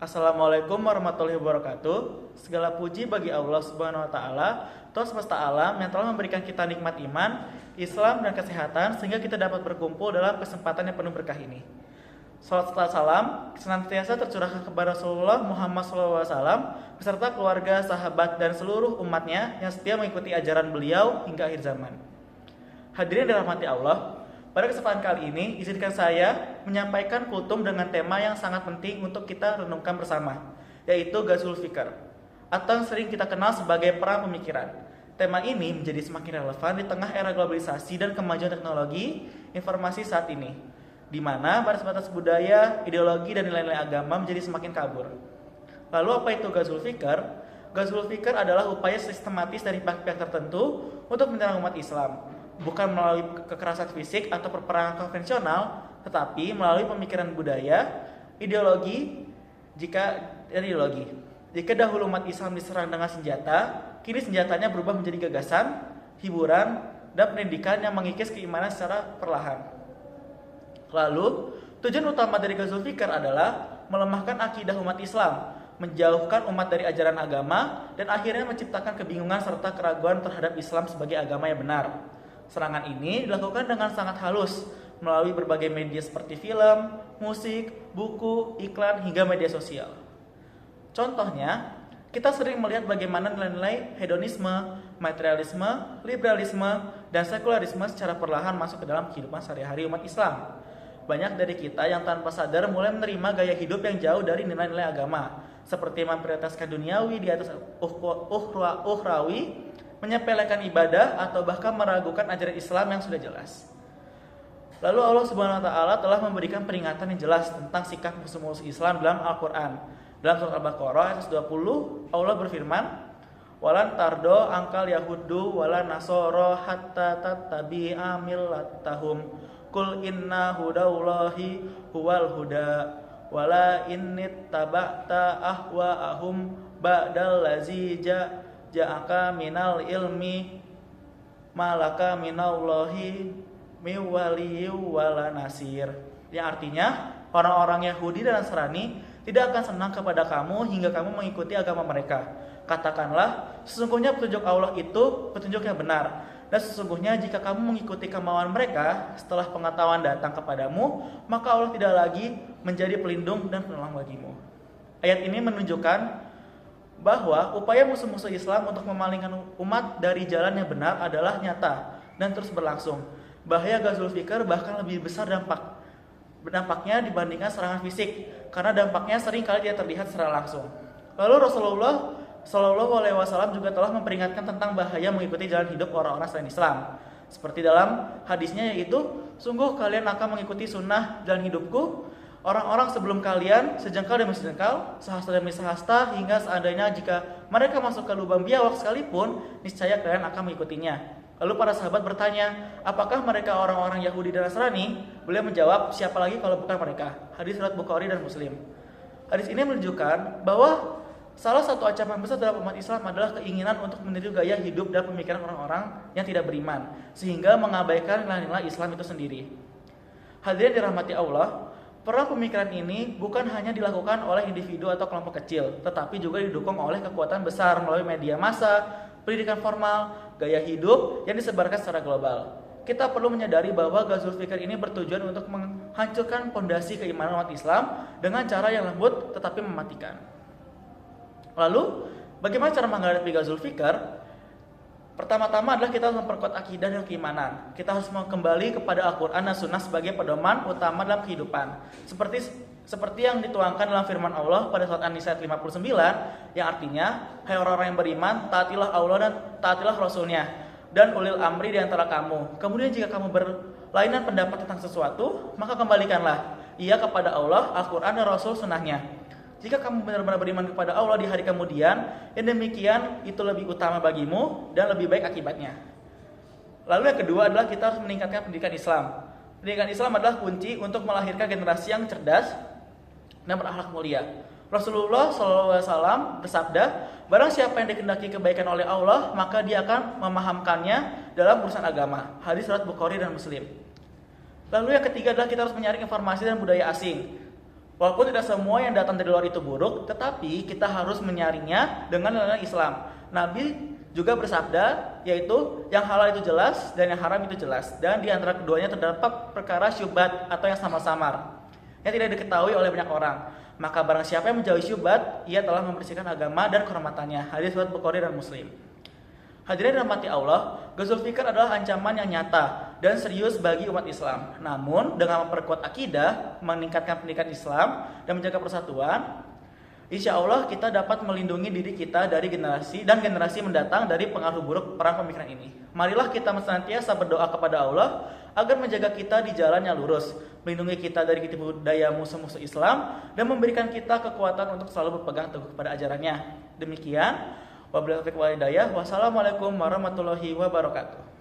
Assalamualaikum warahmatullahi wabarakatuh. Segala puji bagi Allah Subhanahu wa taala, Tuhan semesta alam yang telah memberikan kita nikmat iman, Islam dan kesehatan sehingga kita dapat berkumpul dalam kesempatan yang penuh berkah ini. Salat serta salam senantiasa tercurahkan kepada Rasulullah Muhammad SAW beserta keluarga, sahabat dan seluruh umatnya yang setia mengikuti ajaran beliau hingga akhir zaman. Hadirin dirahmati Allah, pada kesempatan kali ini izinkan saya menyampaikan kultum dengan tema yang sangat penting untuk kita renungkan bersama, yaitu Ghazwul Fikr atau yang sering kita kenal sebagai perang pemikiran. Tema ini menjadi semakin relevan di tengah era globalisasi dan kemajuan teknologi informasi saat ini, di mana batas-batas budaya, ideologi, dan nilai-nilai agama menjadi semakin kabur. Lalu apa itu Ghazwul Fikr? Ghazwul Fikr adalah upaya sistematis dari pihak-pihak tertentu untuk menyerang umat Islam, bukan melalui kekerasan fisik atau peperangan konvensional, tetapi melalui pemikiran budaya, ideologi. Jika dahulu umat Islam diserang dengan senjata, kini senjatanya berubah menjadi gagasan, hiburan, dan pendidikan yang mengikis keimanan secara perlahan. Lalu, tujuan utama dari Ghazwul Fikr adalah melemahkan akidah umat Islam, menjauhkan umat dari ajaran agama, dan akhirnya menciptakan kebingungan serta keraguan terhadap Islam sebagai agama yang benar. Serangan ini dilakukan dengan sangat halus melalui berbagai media seperti film, musik, buku, iklan, hingga media sosial. Contohnya, kita sering melihat bagaimana nilai-nilai hedonisme, materialisme, liberalisme, dan sekularisme secara perlahan masuk ke dalam kehidupan sehari-hari umat Islam. Banyak dari kita yang tanpa sadar mulai menerima gaya hidup yang jauh dari nilai-nilai agama, seperti memprioritaskan duniawi di atas ukhrawi, menyepelekan ibadah, atau bahkan meragukan ajaran Islam yang sudah jelas. Lalu Allah Subhanahu wa taala telah memberikan peringatan yang jelas tentang sikap musuh-musuh Islam dalam Al-Qur'an. Dalam surat Al-Baqarah ayat 20, Allah berfirman, "Walan tardo angkal yahudu wala nasoro hatta tattabi'a millatahum. Qul inna hudallahi huwal huda wala innit taba'ta ahwa'ahum ba'dal lazi ja'aka minal ilmi malaka minallahi miwaliyu wala nasir." Yang artinya, orang-orang Yahudi dan Nasrani tidak akan senang kepada kamu hingga kamu mengikuti agama mereka. Katakanlah, sesungguhnya petunjuk Allah itu petunjuk yang benar, dan sesungguhnya jika kamu mengikuti kemauan mereka setelah pengetahuan datang kepadamu, maka Allah tidak lagi menjadi pelindung dan penolong bagimu. Ayat ini menunjukkan bahwa upaya musuh-musuh Islam untuk memalingkan umat dari jalan yang benar adalah nyata dan terus berlangsung. Bahaya Ghazwul Fikr bahkan lebih besar dampaknya dibandingkan serangan fisik, karena dampaknya sering kali tidak terlihat secara langsung. Lalu Rasulullah Shallallahu Alaihi Wasallam juga telah memperingatkan tentang bahaya mengikuti jalan hidup orang-orang selain Islam. Seperti dalam hadisnya, yaitu, "Sungguh kalian akan mengikuti sunnah jalan hidupku, orang-orang sebelum kalian, sejengkal demi sejengkal, sehasta demi sehasta, hingga seandainya jika mereka masuk ke lubang biawak sekalipun, niscaya kalian akan mengikutinya." Lalu para sahabat bertanya, apakah mereka orang-orang Yahudi dan Nasrani? Beliau menjawab, siapa lagi kalau bukan mereka? Hadis riwayat Bukhari dan Muslim. Hadis ini menunjukkan bahwa salah satu ancaman besar dalam umat Islam adalah keinginan untuk meniru gaya hidup dan pemikiran orang-orang yang tidak beriman, sehingga mengabaikan nilai-nilai Islam itu sendiri. Hadirin dirahmati Allah, perang pemikiran ini bukan hanya dilakukan oleh individu atau kelompok kecil, tetapi juga didukung oleh kekuatan besar melalui media massa, pendidikan formal, gaya hidup yang disebarkan secara global. Kita perlu menyadari bahwa Ghazwul Fikr ini bertujuan untuk menghancurkan fondasi keimanan umat Islam dengan cara yang lembut tetapi mematikan. Lalu, bagaimana cara menghadapi Ghazwul Fikr? Pertama-tama adalah kita harus memperkuat akidah dan keimanan. Kita harus kembali kepada Al-Quran dan Sunnah sebagai pedoman utama dalam kehidupan. Seperti yang dituangkan dalam firman Allah pada surat An-Nisa ayat 59, yang artinya, hai orang-orang yang beriman, taatilah Allah dan taatilah Rasulnya, dan ulil amri di antara kamu. Kemudian jika kamu berlainan pendapat tentang sesuatu, maka kembalikanlah ia kepada Allah, Al-Quran dan Rasul Sunnahnya. Jika kamu benar-benar beriman kepada Allah di hari kemudian, yang demikian itu lebih utama bagimu dan lebih baik akibatnya. Lalu yang kedua adalah kita harus meningkatkan pendidikan Islam. Pendidikan Islam adalah kunci untuk melahirkan generasi yang cerdas dan berakhlak mulia. Rasulullah SAW bersabda, barang siapa yang dikehendaki kebaikan oleh Allah, maka dia akan memahamkannya dalam urusan agama. Hadis riwayat Bukhari dan Muslim. Lalu yang ketiga adalah kita harus menyaring informasi dan budaya asing. Walaupun tidak semua yang datang dari luar itu buruk, tetapi kita harus menyaringnya dengan nilai Islam. Nabi juga bersabda, yaitu yang halal itu jelas dan yang haram itu jelas. Dan di antara keduanya terdapat perkara syubhat atau yang samar-samar, yang tidak diketahui oleh banyak orang. Maka barang siapa yang menjauhi syubhat, ia telah membersihkan agama dan kehormatannya. Hadis riwayat Bukhari dan Muslim. Hadirin rahmati Allah, Ghazul Fikr adalah ancaman yang nyata dan serius bagi umat Islam. Namun, dengan memperkuat akidah, meningkatkan pendidikan Islam, dan menjaga persatuan, insya Allah kita dapat melindungi diri kita dari generasi dan generasi mendatang dari pengaruh buruk perang pemikiran ini. Marilah kita senantiasa berdoa kepada Allah agar menjaga kita di jalan yang lurus, melindungi kita dari tipu daya musuh-musuh Islam, dan memberikan kita kekuatan untuk selalu berpegang teguh kepada ajarannya. Demikian. Wabillahi taufiq wal hidayah. Wassalamualaikum warahmatullahi wabarakatuh.